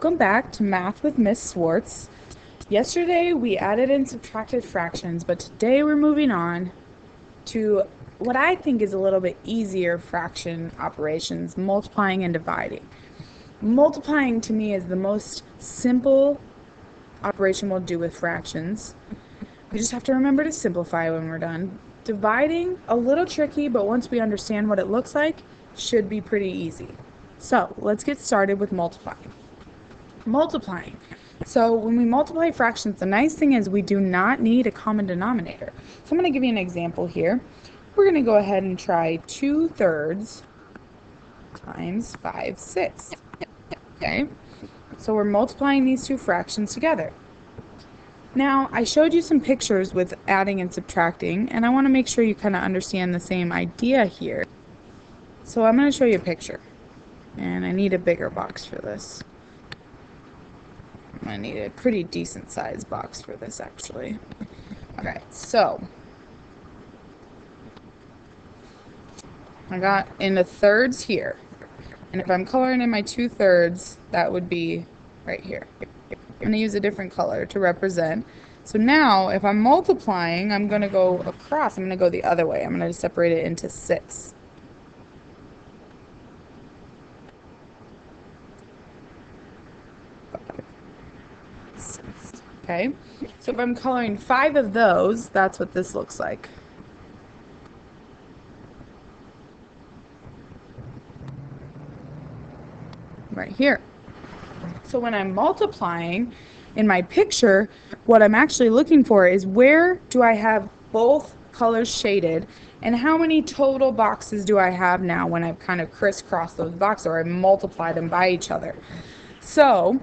Welcome back to Math with Miss Swartz. Yesterday we added and subtracted fractions, but today we're moving on to what I think is a little bit easier fraction operations, multiplying and dividing. Multiplying to me is the most simple operation we'll do with fractions. We just have to remember to simplify when we're done. Dividing, a little tricky, but once we understand what it looks like, should be pretty easy. So let's get started with multiplying. Multiplying. So when we multiply fractions, the nice thing is we do not need a common denominator. So I'm going to give you an example here. We're going to go ahead and try 2/3 times 5/6. Okay, so we're multiplying these two fractions together. Now, I showed you some pictures with adding and subtracting, and I want to make sure you kind of understand the same idea here. So I'm going to show you a picture, and I need a bigger box for this. I need a pretty decent sized box for this, actually. Okay, so I got into thirds here, and if I'm coloring in my 2/3, that would be right here. I'm going to use a different color to represent. So now, if I'm multiplying, I'm going to go across. I'm going to go the other way. I'm going to separate it into 6. Okay, so if I'm coloring 5 of those, that's what this looks like. Right here. So when I'm multiplying in my picture, what I'm actually looking for is where do I have both colors shaded, and how many total boxes do I have now when I've kind of crisscrossed those boxes or I multiply them by each other. So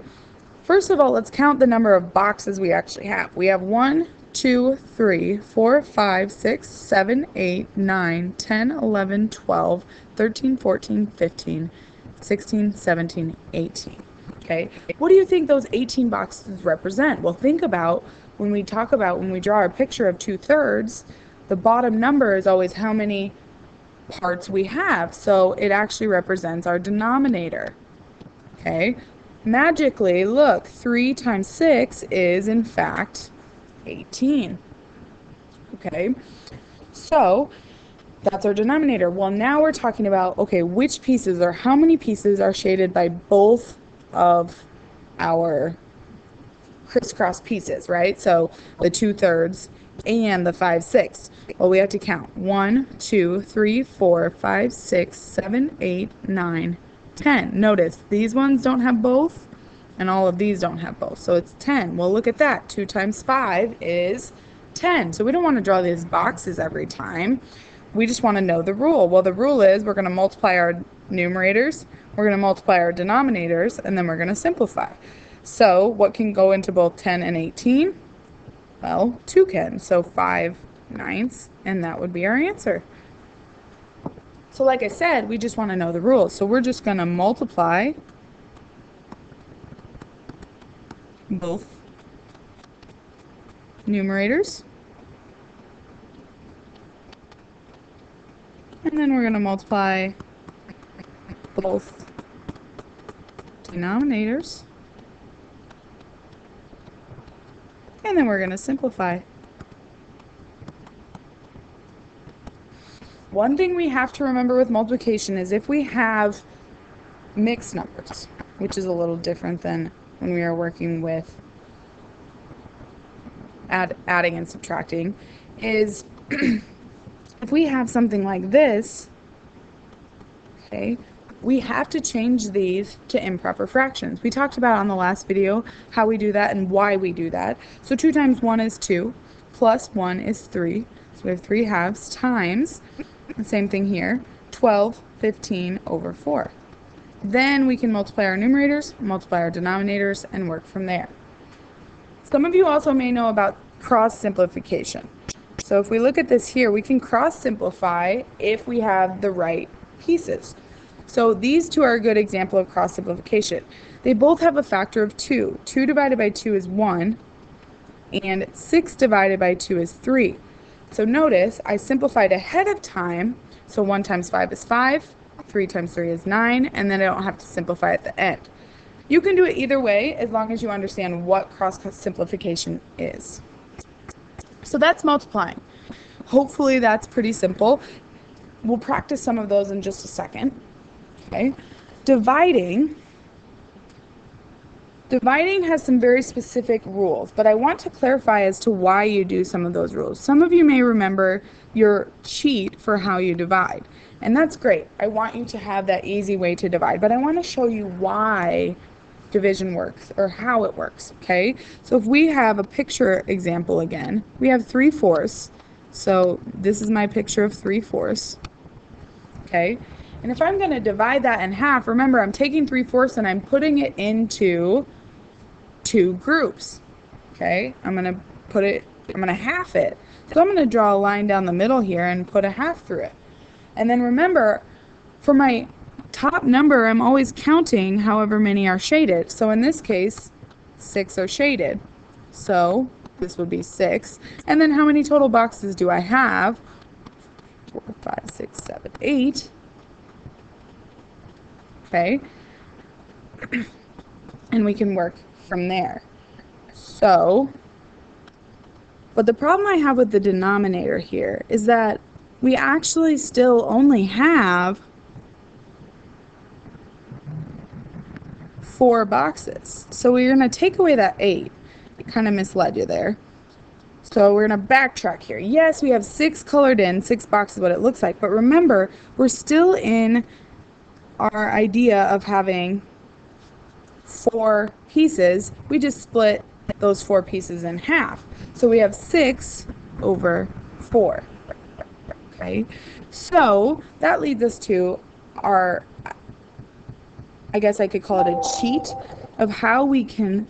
first of all, let's count the number of boxes we actually have. We have 1, 2, 3, 4, 5, 6, 7, 8, 9, 10, 11, 12, 13, 14, 15, 16, 17, 18. Okay, what do you think those 18 boxes represent? Well, think about when we draw our picture of 2/3, the bottom number is always how many parts we have. So it actually represents our denominator. Okay, magically, look, 3 times 6 is in fact 18. Okay, so that's our denominator. Well, now we're talking about, okay, which pieces or how many pieces are shaded by both of our crisscross pieces, right? So the 2/3 and the 5/6. Well, we have to count 1, 2, 3, 4, 5, 6, 7, 8, 9, 10. Notice these ones don't have both, and all of these don't have both. So it's 10. Well, look at that. 2 times 5 is 10. So we don't want to draw these boxes every time. We just want to know the rule. Well, the rule is we're going to multiply our numerators, we're going to multiply our denominators, and then we're going to simplify. So what can go into both 10 and 18? Well, 2 can. So 5/9, and that would be our answer. So like I said, we just want to know the rules. So we're just going to multiply both numerators, and then we're going to multiply both denominators, and then we're going to simplify. One thing we have to remember with multiplication is if we have mixed numbers, which is a little different than when we are working with adding and subtracting, is if we have something like this, okay, we have to change these to improper fractions. We talked about on the last video how we do that and why we do that. So 2 times 1 is 2, plus 1 is 3. So we have 3 halves times, the same thing here, 12, 15 over 4. Then we can multiply our numerators, multiply our denominators, and work from there. Some of you also may know about cross simplification. So if we look at this here, we can cross simplify if we have the right pieces. So these two are a good example of cross simplification. They both have a factor of 2. 2 divided by 2 is 1, and 6 divided by 2 is 3. So notice I simplified ahead of time. So 1 times 5 is 5, 3 times 3 is 9, and then I don't have to simplify at the end. You can do it either way as long as you understand what cross simplification is. So that's multiplying. Hopefully that's pretty simple. We'll practice some of those in just a second. Okay. Dividing has some very specific rules, but I want to clarify as to why you do some of those rules. Some of you may remember your cheat for how you divide, and that's great. I want you to have that easy way to divide, but I want to show you why division works or how it works, okay? So if we have a picture example again, we have 3/4. So this is my picture of 3/4, okay? And if I'm going to divide that in half, remember I'm taking 3/4 and I'm putting it into 2 groups, okay? I'm going to half it. So I'm going to draw a line down the middle here and put a half through it. And then remember, for my top number, I'm always counting however many are shaded. So in this case, 6 are shaded. So this would be 6. And then how many total boxes do I have? 4, 5, 6, 7, 8. Okay. And we can work from there. So, but the problem I have with the denominator here is that we actually still only have 4 boxes. So we're going to take away that 8. It kind of misled you there. So we're going to backtrack here. Yes, we have 6 colored in, 6 boxes, what it looks like. But remember, we're still in our idea of having 4 pieces. We just split those 4 pieces in half. So we have 6 over 4. Okay, so that leads us to our, I guess I could call it a cheat of how we can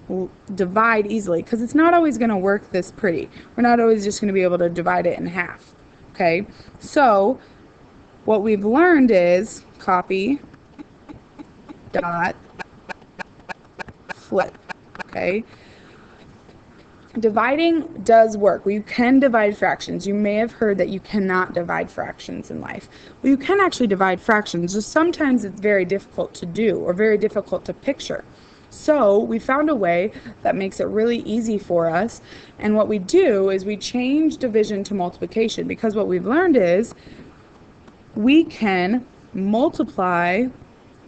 divide easily, because it's not always going to work this pretty. We're not always just going to be able to divide it in half. Okay, so what we've learned is copy, dot, flip. Okay, dividing does work. You can divide fractions. You may have heard that you cannot divide fractions in life. Well, you can actually divide fractions, just sometimes it's very difficult to do or very difficult to picture. So we found a way that makes it really easy for us, and what we do is we change division to multiplication, because what we've learned is we can multiply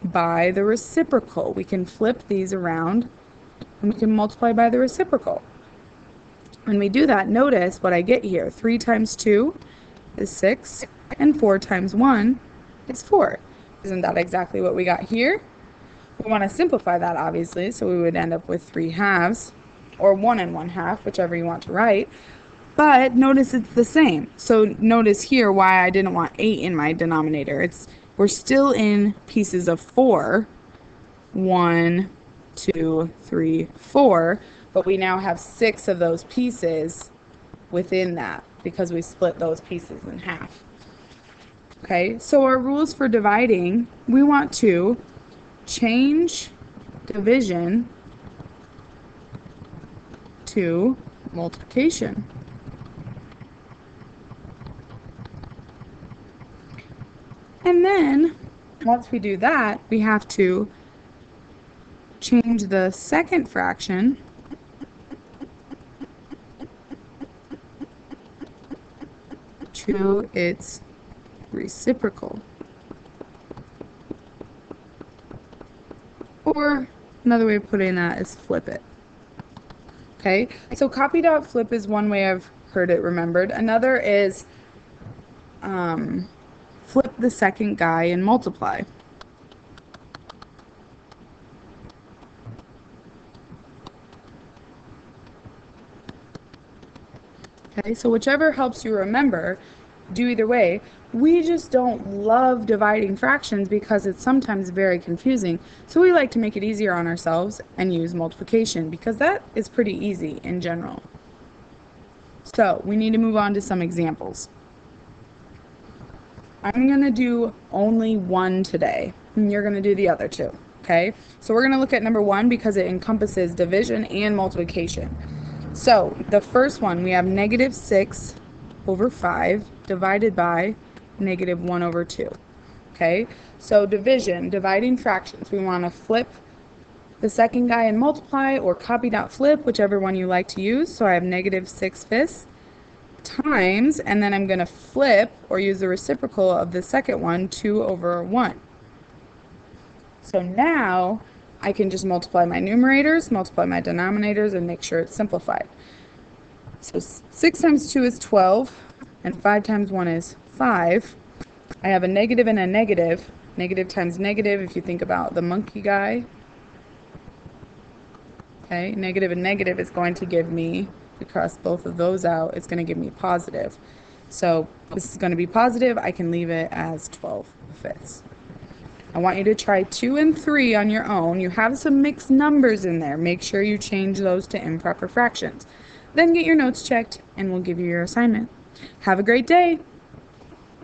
by the reciprocal. We can flip these around and we can multiply by the reciprocal. When we do that, notice what I get here. 3 times 2 is 6, and 4 times 1 is 4. Isn't that exactly what we got here? We want to simplify that, obviously, so we would end up with 3 halves, or 1 1/2, whichever you want to write. But notice it's the same. So notice here why I didn't want 8 in my denominator. We're still in pieces of 4. 1, 2, 3, 4. But we now have 6 of those pieces within that because we split those pieces in half. Okay, so our rules for dividing, we want to change division to multiplication. And then, once we do that, we have to change the second fraction to its reciprocal. Or another way of putting that is flip it. Okay, so copy dot flip is one way I've heard it remembered. Another is flip the second guy and multiply. Okay, so whichever helps you remember, do either way. We just don't love dividing fractions because it's sometimes very confusing. So we like to make it easier on ourselves and use multiplication because that is pretty easy in general. So we need to move on to some examples. I'm going to do only one today, and you're going to do the other two. Okay, so we're going to look at number 1 because it encompasses division and multiplication. So the first one, we have -6 over 5 divided by -1 over 2. Okay, so division, dividing fractions, we want to flip the second guy and multiply, or copy.flip, whichever one you like to use. So I have -6/5 times, and then I'm going to flip or use the reciprocal of the second one, 2/1. So now I can just multiply my numerators, multiply my denominators, and make sure it's simplified. So 6 times 2 is 12, and 5 times 1 is 5. I have a negative and a negative. Negative times negative, if you think about the monkey guy. Okay, negative and negative is going to give me, if I cross both of those out, it's going to give me positive. So this is going to be positive. I can leave it as 12/5. I want you to try 2 and 3 on your own. You have some mixed numbers in there. Make sure you change those to improper fractions. Then get your notes checked, and we'll give you your assignment. Have a great day.